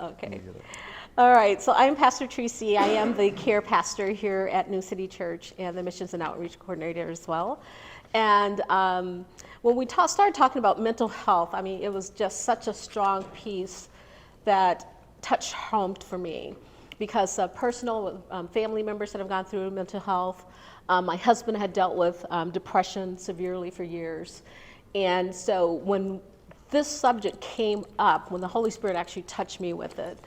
Okay. All right, so I'm Pastor Tracy. I am the care pastor here at New City Church and the Missions and Outreach Coordinator as well. And when we started talking about mental health, I mean, it was just such a strong piece that touched home for me because personal family members that have gone through mental health. My husband had dealt with depression severely for years. And so when this subject came up, when the Holy Spirit actually touched me with it,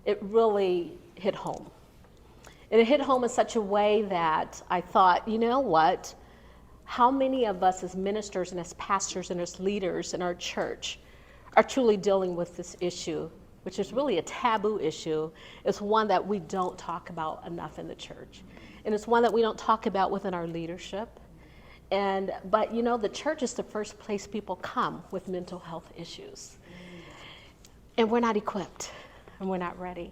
it really hit home. And it hit home in such a way that I thought, you know what? How many of us as ministers and as pastors and as leaders in our church are truly dealing with this issue, which is really a taboo issue? It's one that we don't talk about enough in the church. And it's one that we don't talk about within our leadership. But you know, the church is the first place people come with mental health issues. And we're not equipped and we're not ready.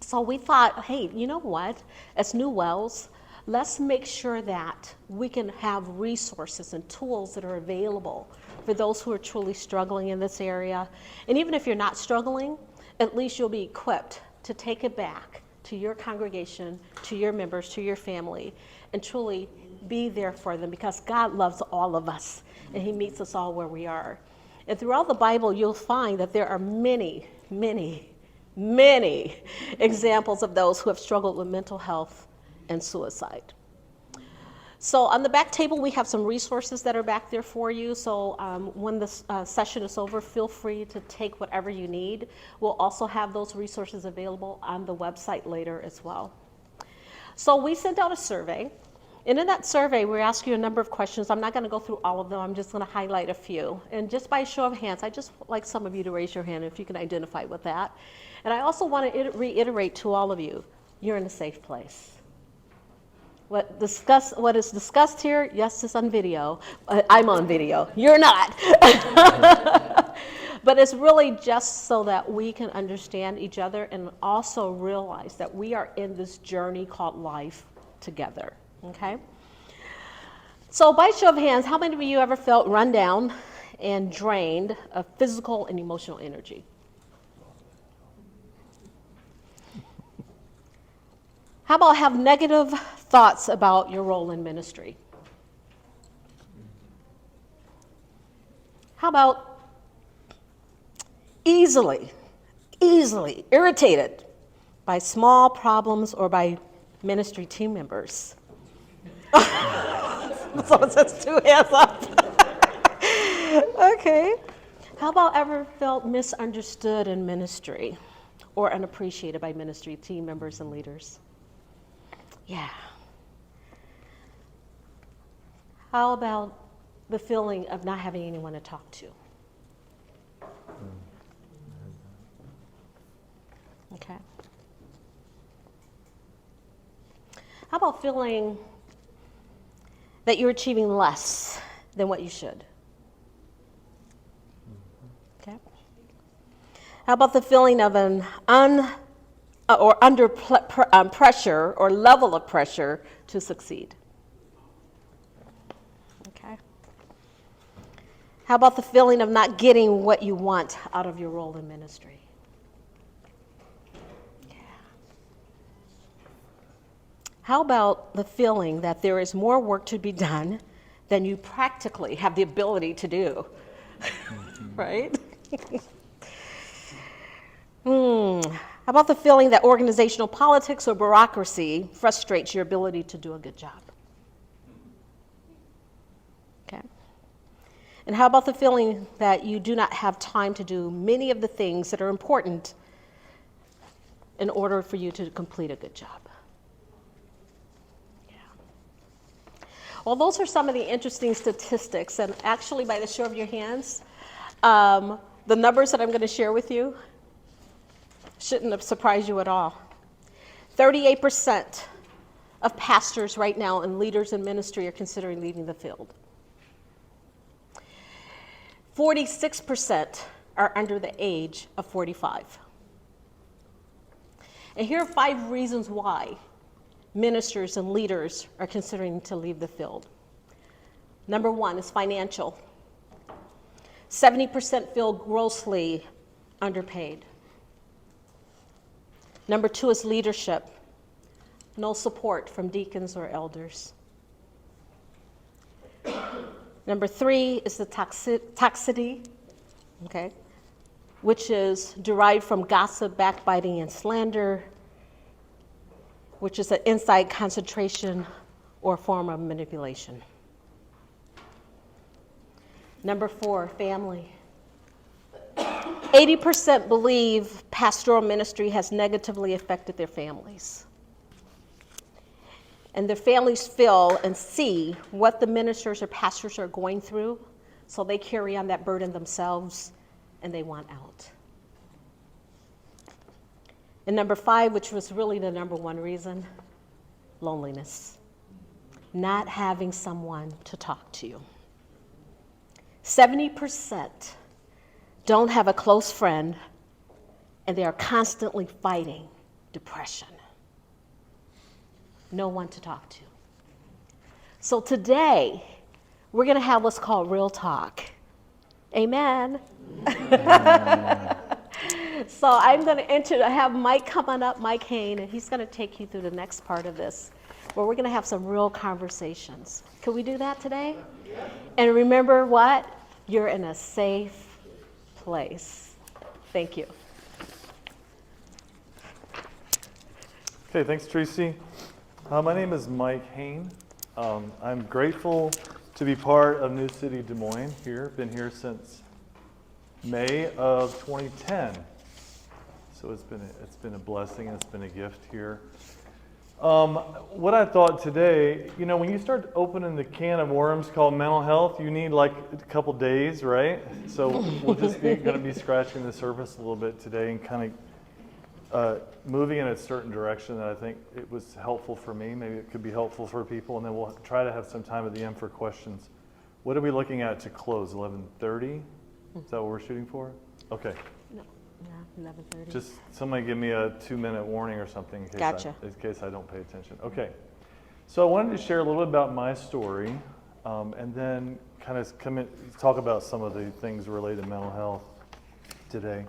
So we thought, hey, you know what? As New Wells, let's make sure that we can have resources and tools that are available for those who are truly struggling in this area. And even if you're not struggling, at least you'll be equipped to take it back to your congregation, to your members, to your family, and truly be there for them, because God loves all of us and he meets us all where we are. And throughout the Bible, you'll find that there are many, many, many examples of those who have struggled with mental health and suicide. So on the back table, we have some resources that are back there for you. So when this session is over, feel free to take whatever you need. We'll also have those resources available on the website later as well. So we sent out a survey. And in that survey, we asked you a number of questions. I'm not going to go through all of them. I'm just going to highlight a few. And just by a show of hands, I just like some of you to raise your hand if you can identify with that. And I also want to reiterate to all of you, you're in a safe place. What is discussed here, yes, it's on video. I'm on video. You're not. But it's really just so that we can understand each other and also realize that we are in this journey called life together. Okay? So by show of hands, how many of you ever felt run down and drained of physical and emotional energy? How about have negative thoughts about your role in ministry? How about easily irritated by small problems or by ministry team members? Someone says 2 hands up. Okay. How about ever felt misunderstood in ministry or unappreciated by ministry team members and leaders? Yeah. How about the feeling of not having anyone to talk to? Okay. How about feeling that you're achieving less than what you should? Okay. How about the feeling of an under pressure or level of pressure to succeed? Okay. How about the feeling of not getting what you want out of your role in ministry? How about the feeling that there is more work to be done than you practically have the ability to do? Right? How about the feeling that organizational politics or bureaucracy frustrates your ability to do a good job? Okay. And how about the feeling that you do not have time to do many of the things that are important in order for you to complete a good job? Well, those are some of the interesting statistics, and actually, by the show of your hands, the numbers that I'm going to share with you shouldn't have surprised you at all. 38% of pastors right now and leaders in ministry are considering leaving the field. 46% are under the age of 45. And here are 5 reasons why ministers and leaders are considering to leave the field. Number 1 is financial. 70% feel grossly underpaid. Number 2 is leadership. No support from deacons or elders. Number 3 is the toxicity, okay, which is derived from gossip, backbiting, and slander, which is an inside concentration or form of manipulation. Number 4, family. 80% believe pastoral ministry has negatively affected their families. And their families feel and see what the ministers or pastors are going through, so they carry on that burden themselves and they want out. And number 5, which was really the number 1 reason, loneliness. Not having someone to talk to. 70% don't have a close friend, and they are constantly fighting depression. No one to talk to. So today, we're going to have what's called real talk. Amen. So I'm going to have Mike come on up, Mike Hain, and he's going to take you through the next part of this, where we're going to have some real conversations. Can we do that today? Yeah. And remember what? You're in a safe place. Thank you. Okay, thanks, Tracy. My name is Mike Hain. I'm grateful to be part of New City Des Moines here. Been here since May of 2010. So it's been a blessing and it's been a gift here. What I thought today, you know, when you start opening the can of worms called mental health, you need like a couple days, right? So we'll just going to be scratching the surface a little bit today and kind of moving in a certain direction that I think it was helpful for me. Maybe it could be helpful for people, and then we'll try to have some time at the end for questions. What are we looking at to close? 11:30? Is that what we're shooting for? Okay. No, 11:30. Just somebody give me a 2-minute warning or something in case I don't pay attention. Okay. So I wanted to share a little bit about my story, and then kind of talk about some of the things related to mental health today.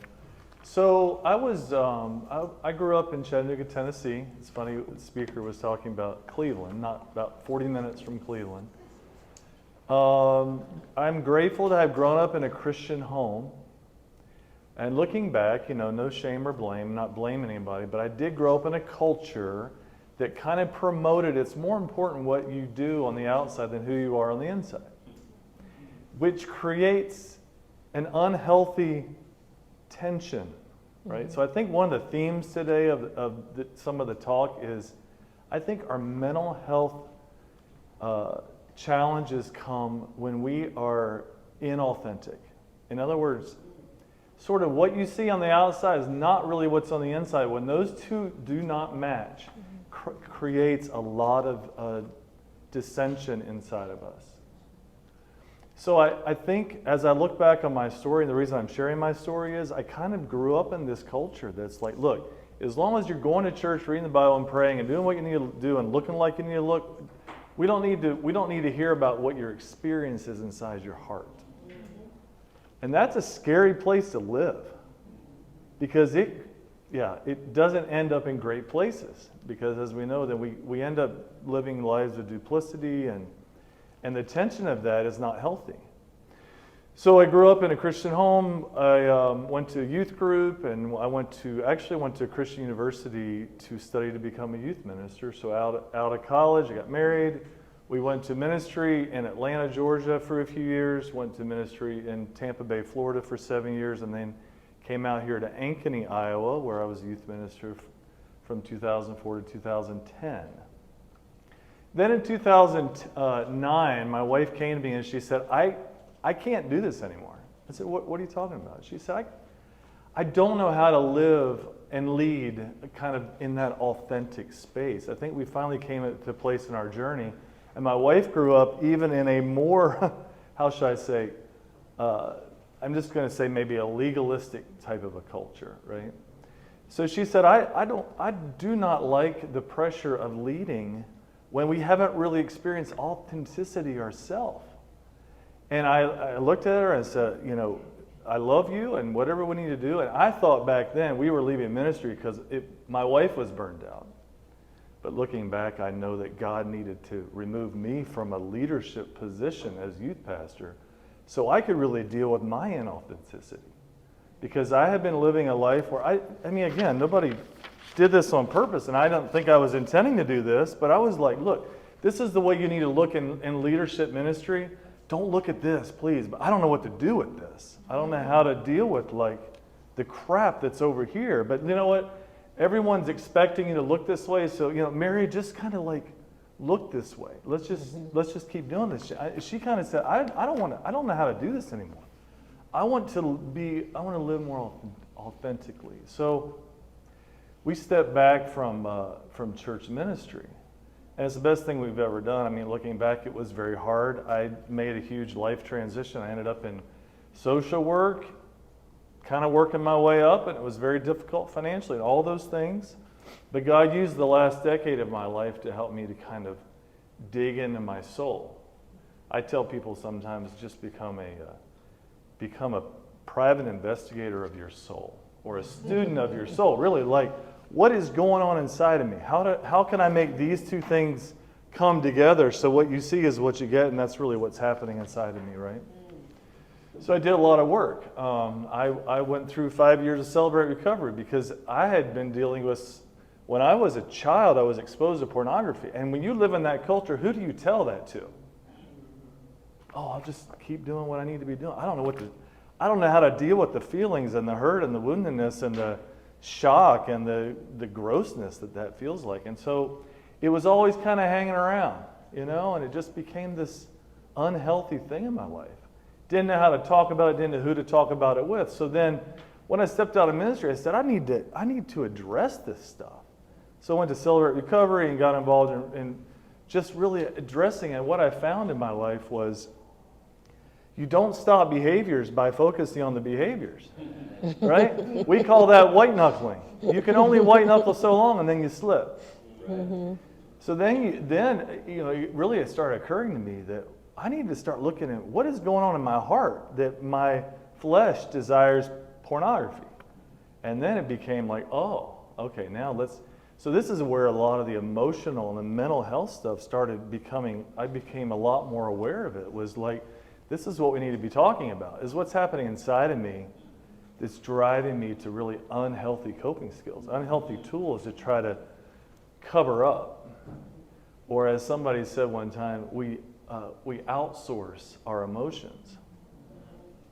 So I grew up in Chattanooga, Tennessee. It's funny, the speaker was talking about Cleveland, not about 40 minutes from Cleveland. I'm grateful to have grown up in a Christian home. And looking back, you know, no shame or blame, not blaming anybody, but I did grow up in a culture that kind of promoted it's more important what you do on the outside than who you are on the inside, which creates an unhealthy tension, right? Mm-hmm. So I think one of the themes today of some of the talk is, I think our mental health challenges come when we are inauthentic. In other words, sort of what you see on the outside is not really what's on the inside. When those two do not match, creates a lot of dissension inside of us. So I think as I look back on my story, and the reason I'm sharing my story is I kind of grew up in this culture that's like, look, as long as you're going to church, reading the Bible and praying and doing what you need to do and looking like you need to look, we don't need to hear about what your experience is inside your heart. And that's a scary place to live, because it doesn't end up in great places, because as we know that we end up living lives of duplicity, and the tension of that is not healthy. So I grew up in a Christian home. I went to a youth group, and I went to a Christian university to study to become a youth minister. So out of college, I got married. We went to ministry in Atlanta, Georgia for a few years, went to ministry in Tampa Bay, Florida for 7 years, and then came out here to Ankeny, Iowa, where I was a youth minister from 2004 to 2010. Then in 2009, my wife came to me and she said, I can't do this anymore. I said, what are you talking about? She said, I don't know how to live and lead kind of in that authentic space. I think we finally came to a place in our journey. And my wife grew up even in a more, how should I say, I'm just going to say maybe a legalistic type of a culture, right? So she said, I do not like the pressure of leading when we haven't really experienced authenticity ourselves. And I looked at her and said, you know, I love you and whatever we need to do. And I thought back then we were leaving ministry because my wife was burned out. But looking back, I know that God needed to remove me from a leadership position as youth pastor so I could really deal with my inauthenticity. Because I had been living a life where, I mean, again, nobody did this on purpose, and I don't think I was intending to do this, but I was like, look, this is the way you need to look in leadership ministry. Don't look at this, please. But I don't know what to do with this. I don't know how to deal with, like, the crap that's over here. But you know what? Everyone's expecting you to look this way, so Mary, just kind of like look this way. Let's just keep doing this. She kind of said, I don't know how to do this anymore. I want to live more authentically. So we stepped back from church ministry, and it's the best thing we've ever done. I mean, looking back, it was very hard. I made a huge life transition. I ended up in social work, kind of working my way up, and it was very difficult financially and all those things. But God used the last decade of my life to help me to kind of dig into my soul. I tell people sometimes just become a private investigator of your soul, or a student of your soul. Really, like, what is going on inside of me? How can I make these two things come together so what you see is what you get, and that's really what's happening inside of me, right? So I did a lot of work. I went through 5 years of Celebrate Recovery because I had been dealing with, when I was a child, I was exposed to pornography. And when you live in that culture, who do you tell that to? Oh, I'll just keep doing what I need to be doing. I don't know how to deal with the feelings and the hurt and the woundedness and the shock and the grossness that feels like. And so it was always kind of hanging around, and it just became this unhealthy thing in my life. Didn't know how to talk about it, didn't know who to talk about it with. So then when I stepped out of ministry, I said, I need to address this stuff. So I went to Celebrate Recovery and got involved in just really addressing it. What I found in my life was you don't stop behaviors by focusing on the behaviors, right? We call that white knuckling. You can only white knuckle so long and then you slip. Mm-hmm. So really it started occurring to me that I need to start looking at what is going on in my heart, that my flesh desires pornography. And then it became like, oh, okay, so this is where a lot of the emotional and the mental health stuff started becoming, I became a lot more aware of it. It was like, this is what we need to be talking about, is what's happening inside of me that's driving me to really unhealthy coping skills, unhealthy tools to try to cover up. Or as somebody said one time, we outsource our emotions.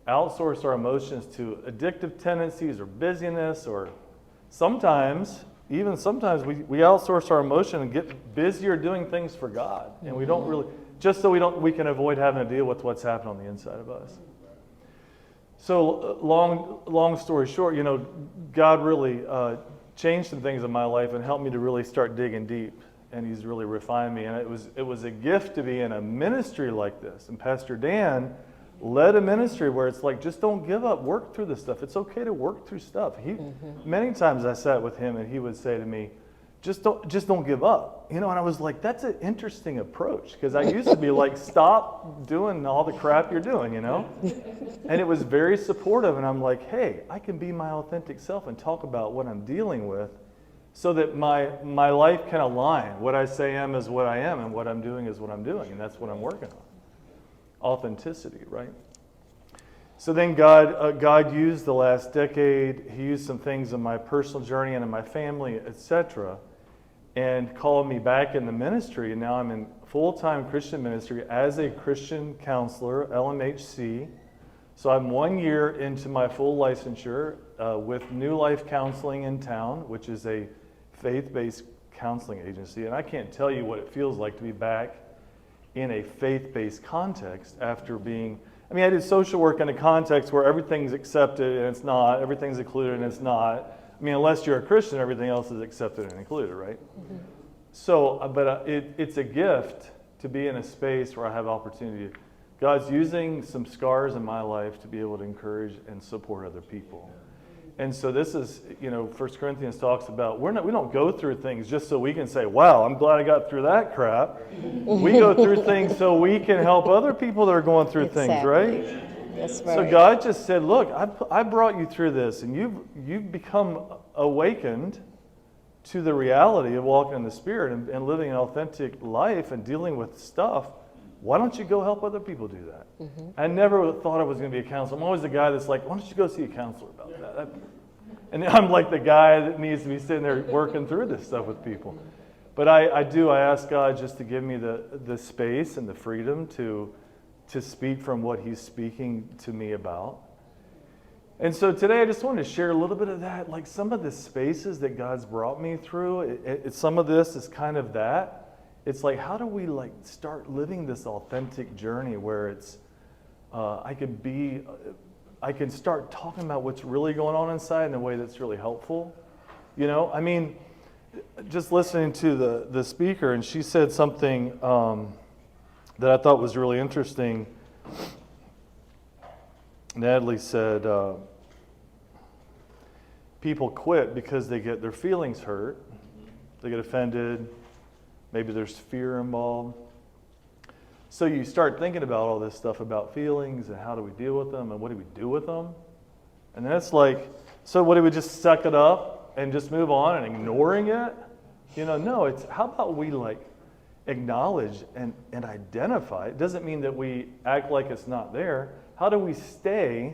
Outsource our emotions to addictive tendencies or busyness, or sometimes we outsource our emotion and get busier doing things for God. And we don't really, just so we can avoid having to deal with what's happening on the inside of us. So long story short, God really changed some things in my life and helped me to really start digging deep. And He's really refined me. And it was a gift to be in a ministry like this. And Pastor Dan led a ministry where it's like, just don't give up, work through this stuff. It's okay to work through stuff. Many times I sat with him and he would say to me, just don't give up. And I was like, that's an interesting approach, because I used to be like, stop doing all the crap you're doing, And it was very supportive, and I'm like, hey, I can be my authentic self and talk about what I'm dealing with so that my life can align. What I say I am is what I am, and what I'm doing is what I'm doing, and that's what I'm working on. Authenticity, right? So then God used the last decade, He used some things in my personal journey and in my family, etc., and called me back in the ministry, and now I'm in full-time Christian ministry as a Christian counselor, LMHC. So I'm 1 year into my full licensure with New Life Counseling in town, which is a faith-based counseling agency, and I can't tell you what it feels like to be back in a faith-based context after being, I did social work in a context where everything's accepted and it's not, everything's included and it's not. Unless you're a Christian, everything else is accepted and included, right? Mm-hmm. So, but it's a gift to be in a space where I have opportunity. God's using some scars in my life to be able to encourage and support other people. And so this is, 1 Corinthians talks about, we don't go through things just so we can say, wow, I'm glad I got through that crap. We go through things so we can help other people that are going through things, right? That's So right. God just said, look, I brought you through this, and you've become awakened to the reality of walking in the Spirit and living an authentic life and dealing with stuff. Why don't you go help other people do that? I never thought I was going to be a counselor. I'm always the guy that's like, why don't you go see a counselor about that? And I'm like the guy that needs to be sitting there working through this stuff with people. But I ask God just to give me the space and the freedom to speak from what He's speaking to me about. And so today I just wanted to share a little bit of that, like some of the spaces that God's brought me through. Some of this is kind of that. It's like, how do we like start living this authentic journey where it's, I can start talking about what's really going on inside in a way that's really helpful. You know, I mean, just listening to the speaker, and she said something that I thought was really interesting. Natalie said, people quit because they get their feelings hurt, they get offended, maybe there's fear involved. So you start thinking about all this stuff about feelings and how do we deal with them and what do we do with them? And then it's like, so what do we just suck it up and just move on and ignoring it? You know, no, it's how about we like acknowledge and identify. It doesn't mean that we act like it's not there. How do we stay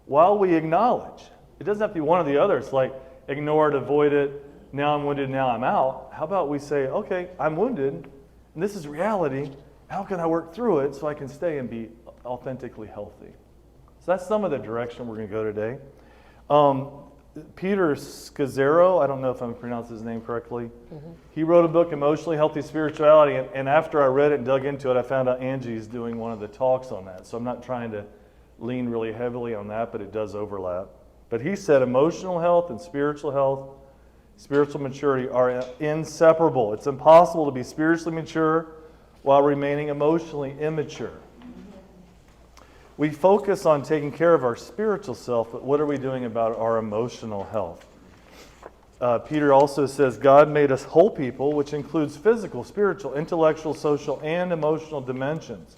while we acknowledge? It doesn't have to be one or the other. It's like ignore it, avoid it. Now I'm wounded, now I'm out. How about we say, okay, I'm wounded, and this is reality. How can I work through it so I can stay and be authentically healthy? So that's some of the direction we're going to go today. Peter Scazzaro, I don't know if I'm pronouncing his name correctly. He wrote a book, Emotionally Healthy Spirituality, and after I read it and dug into it, I found out Angie's doing one of the talks on that. So I'm not trying to lean really heavily on that, but it does overlap. But he said emotional health and spiritual maturity are inseparable. It's impossible to be spiritually mature while remaining emotionally immature. We focus on taking care of our spiritual self, but what are we doing about our emotional health? Peter also says, God made us whole people, which includes physical, spiritual, intellectual, social, and emotional dimensions.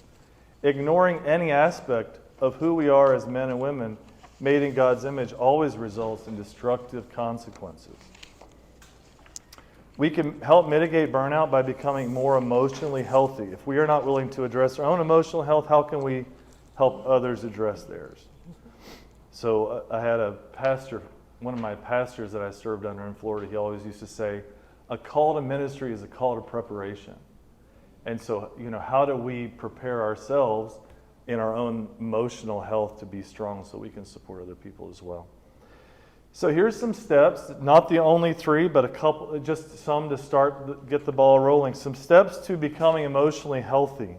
Ignoring any aspect of who we are as men and women made in God's image always results in destructive consequences. We can help mitigate burnout by becoming more emotionally healthy. If we are not willing to address our own emotional health, how can we help others address theirs? So I had a pastor, one of my pastors that I served under in Florida, he always used to say, a call to ministry is a call to preparation. And so, you know, how do we prepare ourselves in our own emotional health to be strong so we can support other people as well? So here's some steps, not the only three, but a couple, just some to start, get the ball rolling. Some steps to becoming emotionally healthy.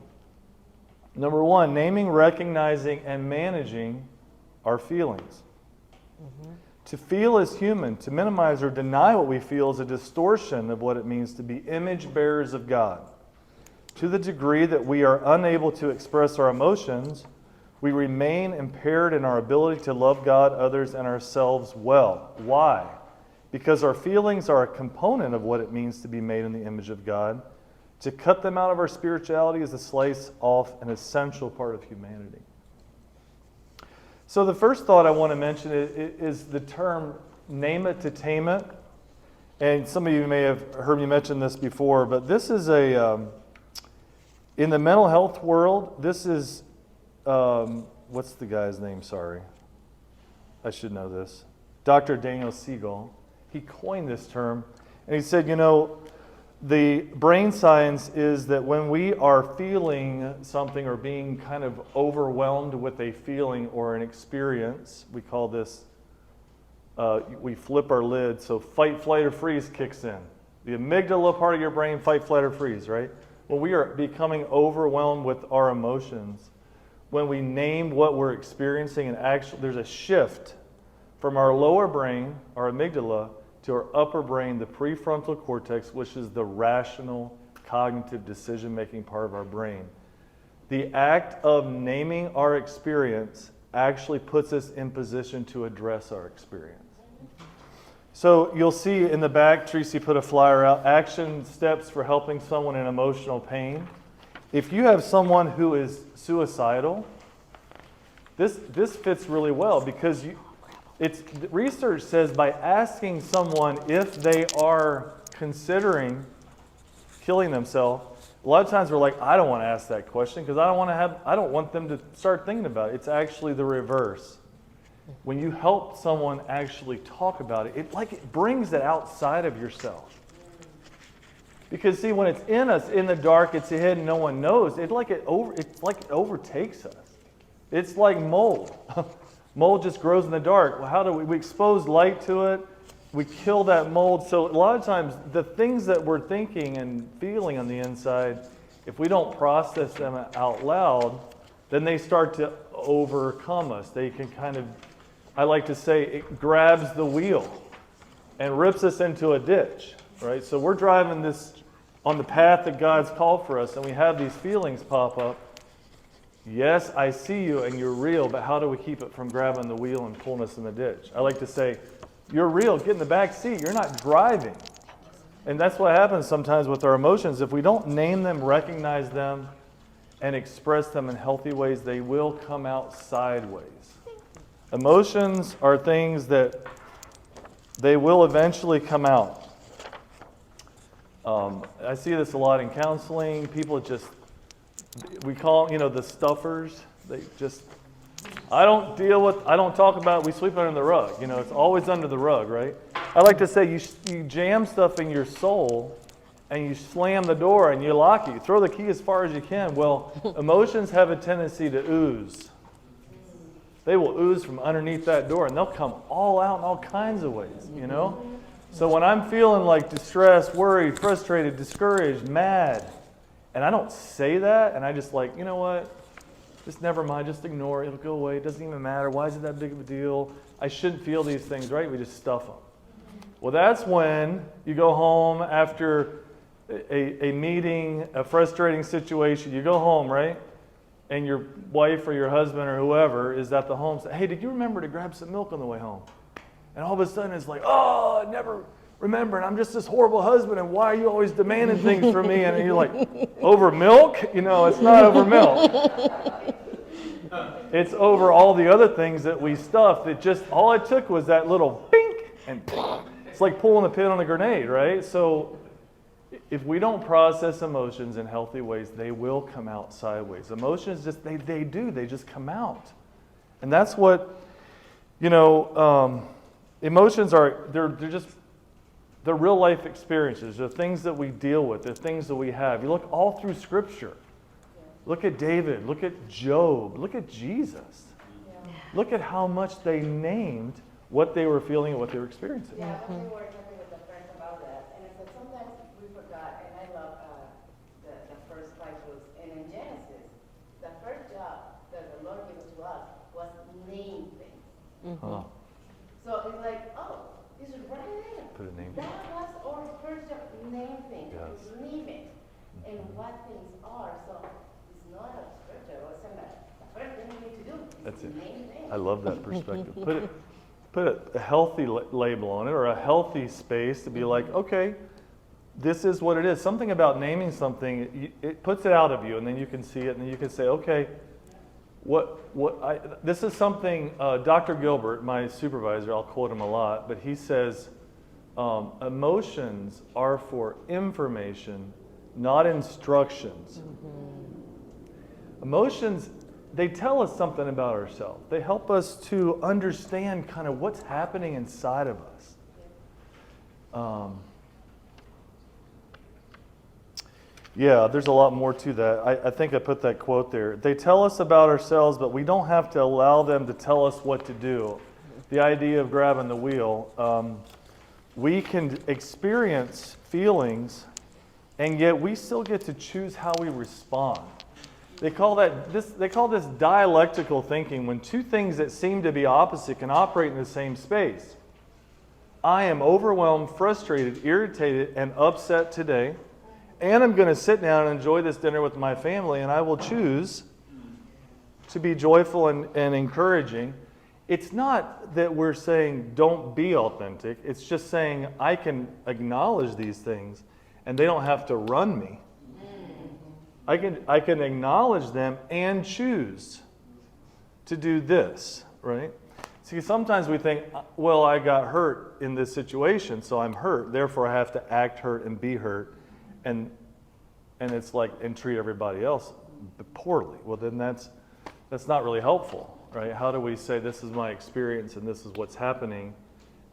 Number one, naming, recognizing, and managing our feelings. To feel is human. To minimize or deny what we feel is a distortion of what it means to be image bearers of God. To the degree that we are unable to express our emotions, we remain impaired in our ability to love God, others, and ourselves well. Why? Because our feelings are a component of what it means to be made in the image of God. To cut them out of our spirituality is to slice off an essential part of humanity. So the first thought I want to mention is the term name it to tame it. And some of you may have heard me mention this before, but this is in the mental health world, this is, what's the guy's name? Sorry. I should know this. Dr. Daniel Siegel. He coined this term, and he said, you know, the brain science is that when we are feeling something or being kind of overwhelmed with a feeling or an experience, we call this, we flip our lid, so fight, flight, or freeze kicks in. The amygdala part of your brain, fight, flight, or freeze, right? When we are becoming overwhelmed with our emotions, when we name what we're experiencing, and actually there's a shift from our lower brain, our amygdala, to our upper brain, the prefrontal cortex, which is the rational, cognitive, decision-making part of our brain. The act of naming our experience actually puts us in position to address our experience. So you'll see in the back, Tracy put a flyer out, action steps for helping someone in emotional pain. If you have someone who is suicidal, this fits really well because research says by asking someone if they are considering killing themselves, a lot of times we're like, I don't want to ask that question because I don't want them to start thinking about it. It's actually the reverse. When you help someone actually talk about it, it brings it outside of yourself. Because see, when it's in us, in the dark, it's hidden, no one knows. It's like it overtakes us. It's like mold. Mold just grows in the dark. Well, how do we expose light to it? We kill that mold. So a lot of times, the things that we're thinking and feeling on the inside, if we don't process them out loud, then they start to overcome us. They can kind of, I like to say, it grabs the wheel and rips us into a ditch, right? So we're driving this on the path that God's called for us, and we have these feelings pop up. Yes, I see you and you're real, but how do we keep it from grabbing the wheel and pulling us in the ditch? I like to say, you're real, get in the back seat, you're not driving. And that's what happens sometimes with our emotions. If we don't name them, recognize them, and express them in healthy ways, they will come out sideways. Emotions are things that they will eventually come out. I see this a lot in counseling. People we call them, the stuffers. I don't talk about it. We sweep it under the rug. It's always under the rug, right? I like to say you jam stuff in your soul and you slam the door and you lock it. You throw the key as far as you can. Well, emotions have a tendency to ooze. They will ooze from underneath that door and they'll come all out in all kinds of ways, So when I'm feeling like distressed, worried, frustrated, discouraged, mad, and I don't say that, and I just you know what? Just never mind, just ignore it. It'll go away. It doesn't even matter. Why is it that big of a deal? I shouldn't feel these things, right? We just stuff them. Well, that's when you go home after a meeting, a frustrating situation. You go home, right? And your wife or your husband or whoever is at the home. Say, hey, did you remember to grab some milk on the way home? And all of a sudden it's like, oh, I never remember. And I'm just this horrible husband. And why are you always demanding things from me? And you're like, over milk? It's not over milk. It's over all the other things that we stuff. All it took was that little bink. And it's like pulling a pin on a grenade, right? So if we don't process emotions in healthy ways, they will come out sideways. Emotions they just come out. And that's what, emotions are, they're real life experiences. They're things that we deal with. They're things that we have. You look all through Scripture. Look at David. Look at Job. Look at Jesus. Look at how much they named what they were feeling and what they were experiencing. Yeah, we were talking with a friend about that, and I said sometimes we forgot, and I love the first 5 books. And in Genesis, the first job that the Lord gave to us was name things. Huh. So it's like, oh, this is right there. Put a name. That was our first job, name things. Yes. Name it, and what things are. So it's not a scripture. It wasn't the first thing you need to do. That's it. Name things. I love that perspective. Put a healthy label on it or a healthy space to be like, okay, this is what it is. Something about naming something, it puts it out of you, and then you can see it, and then you can say, okay, this is something Dr. Gilbert, my supervisor, I'll quote him a lot, but he says, emotions are for information, not instructions. Emotions, they tell us something about ourselves. They help us to understand kind of what's happening inside of us. Yeah, there's a lot more to that. I think I put that quote there. They tell us about ourselves, but we don't have to allow them to tell us what to do. The idea of grabbing the wheel. We can experience feelings, and yet we still get to choose how we respond. They call this dialectical thinking, when two things that seem to be opposite can operate in the same space. I am overwhelmed, frustrated, irritated, and upset today, and I'm going to sit down and enjoy this dinner with my family, and I will choose to be joyful and encouraging. It's not that we're saying don't be authentic. It's just saying I can acknowledge these things, and they don't have to run me. I can acknowledge them and choose to do this, right? See, sometimes we think, well, I got hurt in this situation, so I'm hurt. Therefore, I have to act hurt and be hurt, and it's like, and treat everybody else poorly. Well, then that's not really helpful, right? How do we say this is my experience and this is what's happening,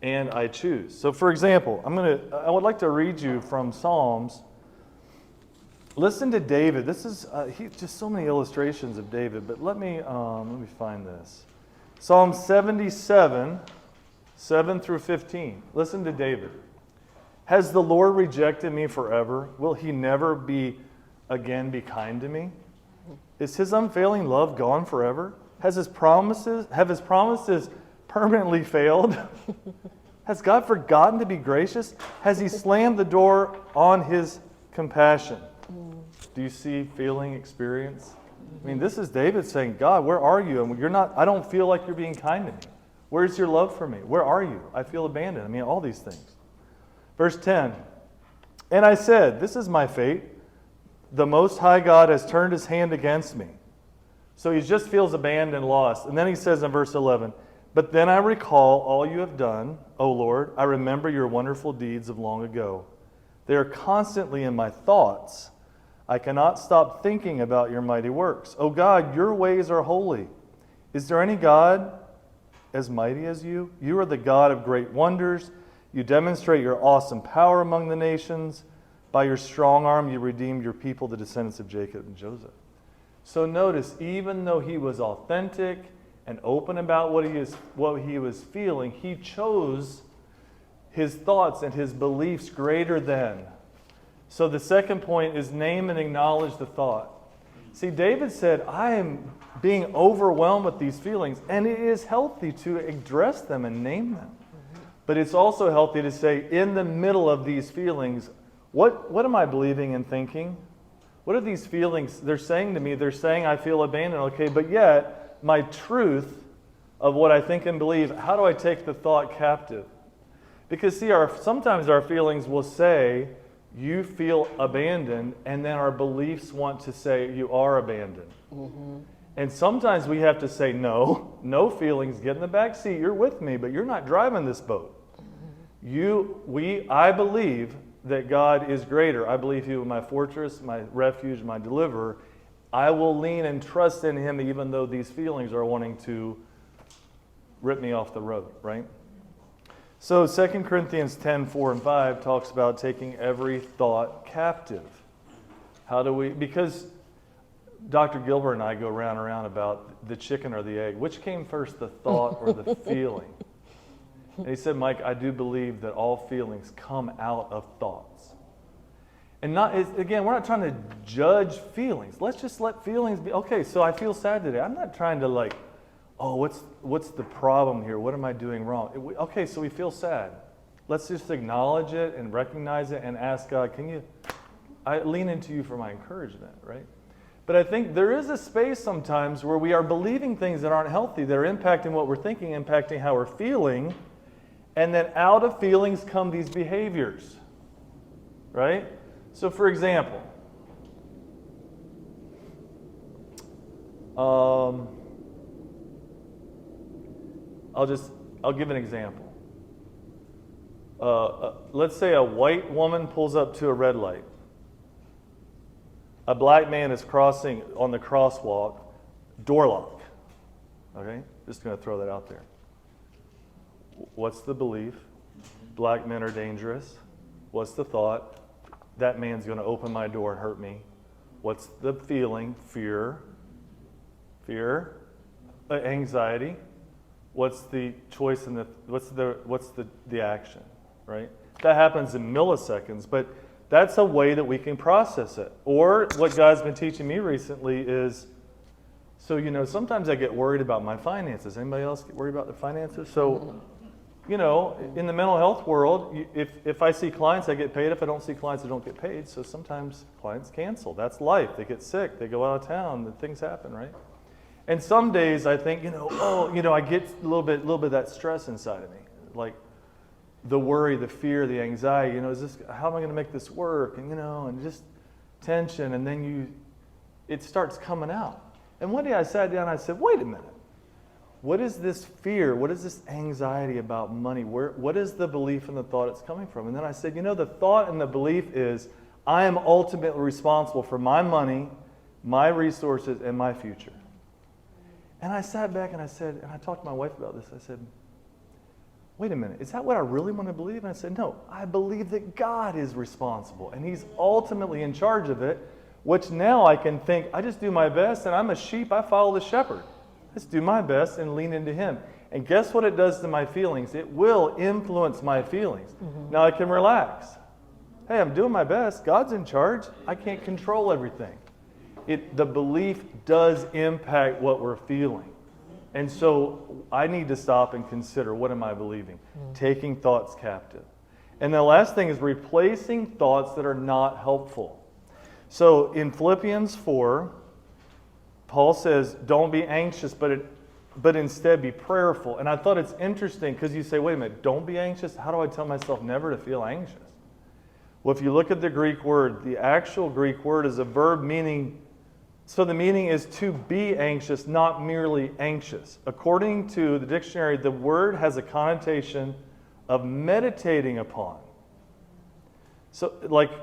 and I choose? So, for example, I would like to read you from Psalms. Listen to David. This is just so many illustrations of David. But let me find this. Psalm 77, 7 through 15. Listen to David. Has the Lord rejected me forever? Will he never again be kind to me? Is his unfailing love gone forever? Have his promises permanently failed? Has God forgotten to be gracious? Has he slammed the door on his compassion? Do you see feeling, experience? I mean, this is David saying, God, where are you? And I don't feel like you're being kind to me. Where's your love for me? Where are you? I feel abandoned. I mean, all these things. Verse 10, and I said, this is my fate. The Most High God has turned his hand against me. So he just feels abandoned, lost. And then he says in verse 11, but then I recall all you have done, O Lord. I remember your wonderful deeds of long ago. They are constantly in my thoughts. I cannot stop thinking about your mighty works. O God, your ways are holy. Is there any God as mighty as you? You are the God of great wonders. You demonstrate your awesome power among the nations. By your strong arm, you redeemed your people, the descendants of Jacob and Joseph. So notice, even though he was authentic and open about what he was feeling, he chose his thoughts and his beliefs greater than. So the second point is name and acknowledge the thought. See, David said, I am being overwhelmed with these feelings, and it is healthy to address them and name them. But it's also healthy to say, in the middle of these feelings, what am I believing and thinking? What are these feelings they're saying to me? They're saying I feel abandoned, okay, but yet my truth of what I think and believe, how do I take the thought captive? Because see, sometimes our feelings will say, you feel abandoned, and then our beliefs want to say you are abandoned. Mm-hmm. And sometimes we have to say, no feelings, get in the back seat, you're with me, but you're not driving this boat. I believe that God is greater. I believe he is my fortress, my refuge, my deliverer. I will lean and trust in him even though these feelings are wanting to rip me off the road, right? So 2 Corinthians 10, 4 and 5 talks about taking every thought captive. How do we, because Dr. Gilbert and I go round and round about the chicken or the egg. Which came first, the thought or the feeling? And he said, Mike, I do believe that all feelings come out of thoughts. And again, we're not trying to judge feelings. Let's just let feelings be. Okay, so I feel sad today. I'm not trying to what's the problem here? What am I doing wrong? Okay, so we feel sad. Let's just acknowledge it and recognize it and ask God, I lean into you for my encouragement, right? But I think there is a space sometimes where we are believing things that aren't healthy, that are impacting what we're thinking, impacting how we're feeling, and then out of feelings come these behaviors, right? So for example, I'll give an example. Let's say a white woman pulls up to a red light. A black man is crossing on the crosswalk, door lock. Okay? Just going to throw that out there. What's the belief? Black men are dangerous. What's the thought? That man's going to open my door and hurt me. What's the feeling? Fear. Anxiety. What's the choice and what's the action, right? That happens in milliseconds, but that's a way that we can process it. Or what God's been teaching me recently is, sometimes I get worried about my finances. Anybody else get worried about their finances? So, in the mental health world, if I see clients, I get paid. If I don't see clients, I don't get paid. So sometimes clients cancel. That's life. They get sick. They go out of town. Things happen, right? And some days I think, I get a little bit of that stress inside of me. Like the worry, the fear, the anxiety, how am I going to make this work? And just tension. And then it starts coming out. And one day I sat down and I said, wait a minute. what is this fear? What is this anxiety about money? What is the belief and the thought it's coming from? And then I said, the thought and the belief is, I am ultimately responsible for my money, my resources, and my future. And I sat back and I said, and I talked to my wife about this, I said, wait a minute, is that what I really want to believe? And I said, no, I believe that God is responsible and He's ultimately in charge of it, which now I can think, I just do my best and I'm a sheep, I follow the shepherd. Just do my best and lean into Him. And guess what it does to my feelings? It will influence my feelings. Mm-hmm. Now I can relax. Hey, I'm doing my best. God's in charge. I can't control everything. The belief does impact what we're feeling. And so I need to stop and consider, what am I believing? Mm-hmm. Taking thoughts captive. And the last thing is replacing thoughts that are not helpful. So in Philippians 4, Paul says, don't be anxious, but instead be prayerful. And I thought it's interesting because you say, wait a minute, don't be anxious? How do I tell myself never to feel anxious? Well, if you look at the Greek word, the actual Greek word is a verb meaning, so the meaning is to be anxious, not merely anxious. According to the dictionary, the word has a connotation of meditating upon. So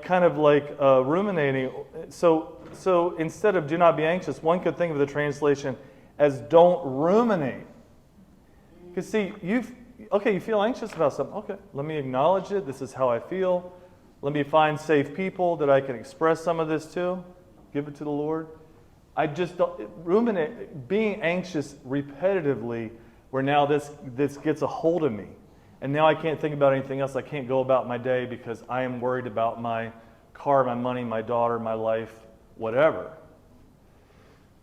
kind of like ruminating. So instead of do not be anxious, one could think of the translation as don't ruminate. Because see, you feel anxious about something. Okay, let me acknowledge it. This is how I feel. Let me find safe people that I can express some of this to. Give it to the Lord. I just don't ruminate, being anxious repetitively, where now this gets a hold of me. And now I can't think about anything else. I can't go about my day because I am worried about my car, my money, my daughter, my life, whatever.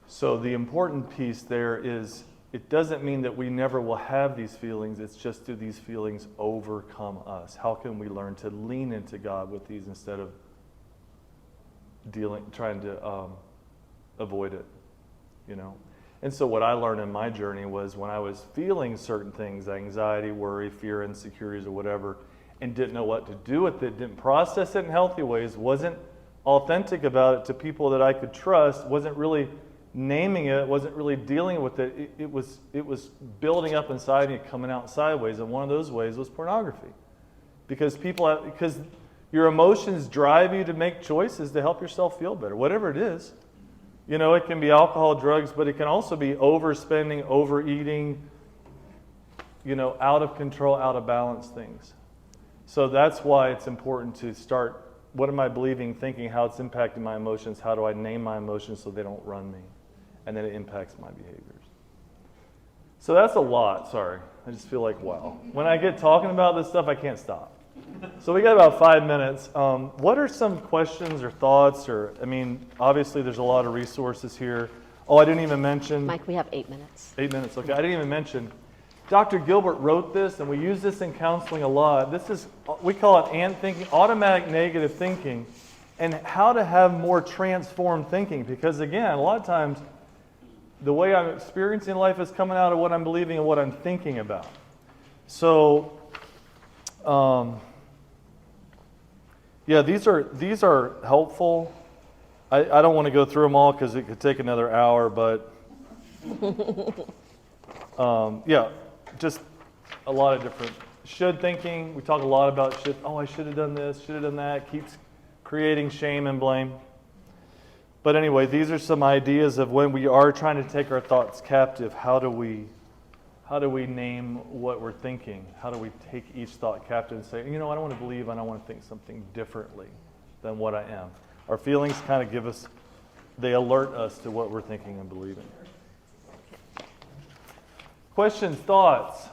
So the important piece there is, it doesn't mean that we never will have these feelings. It's just, do these feelings overcome us? How can we learn to lean into God with these instead of trying to avoid it, And so what I learned in my journey was when I was feeling certain things, anxiety, worry, fear, insecurities, or whatever, and didn't know what to do with it, didn't process it in healthy ways, wasn't authentic about it to people that I could trust, wasn't really naming it, wasn't really dealing with it, it was building up inside me, coming out sideways, and one of those ways was pornography. Because your emotions drive you to make choices to help yourself feel better, whatever it is. It can be alcohol, drugs, but it can also be overspending, overeating, out of control, out of balance things. So that's why it's important to start, what am I believing, thinking, how it's impacting my emotions, how do I name my emotions so they don't run me, and then it impacts my behaviors. So that's a lot, sorry. I just feel like, wow. When I get talking about this stuff, I can't stop. So we got about 5 minutes. What are some questions or thoughts? Obviously there's a lot of resources here. Oh, I didn't even mention... Mike, we have 8 minutes. 8 minutes, okay. I didn't even mention, Dr. Gilbert wrote this, and we use this in counseling a lot. We call it ANT thinking, automatic negative thinking, and how to have more transformed thinking. Because again, a lot of times, the way I'm experiencing life is coming out of what I'm believing and what I'm thinking about. So... these are helpful. I don't want to go through them all because it could take another hour, but just a lot of different should thinking. We talk a lot about should. Oh, I should have done this, should have done that. Keeps creating shame and blame. But anyway, these are some ideas of when we are trying to take our thoughts captive. How do we name what we're thinking? How do we take each thought captive and say, I don't want to believe, I don't want to think something differently than what I am. Our feelings kind of they alert us to what we're thinking and believing. Questions, thoughts?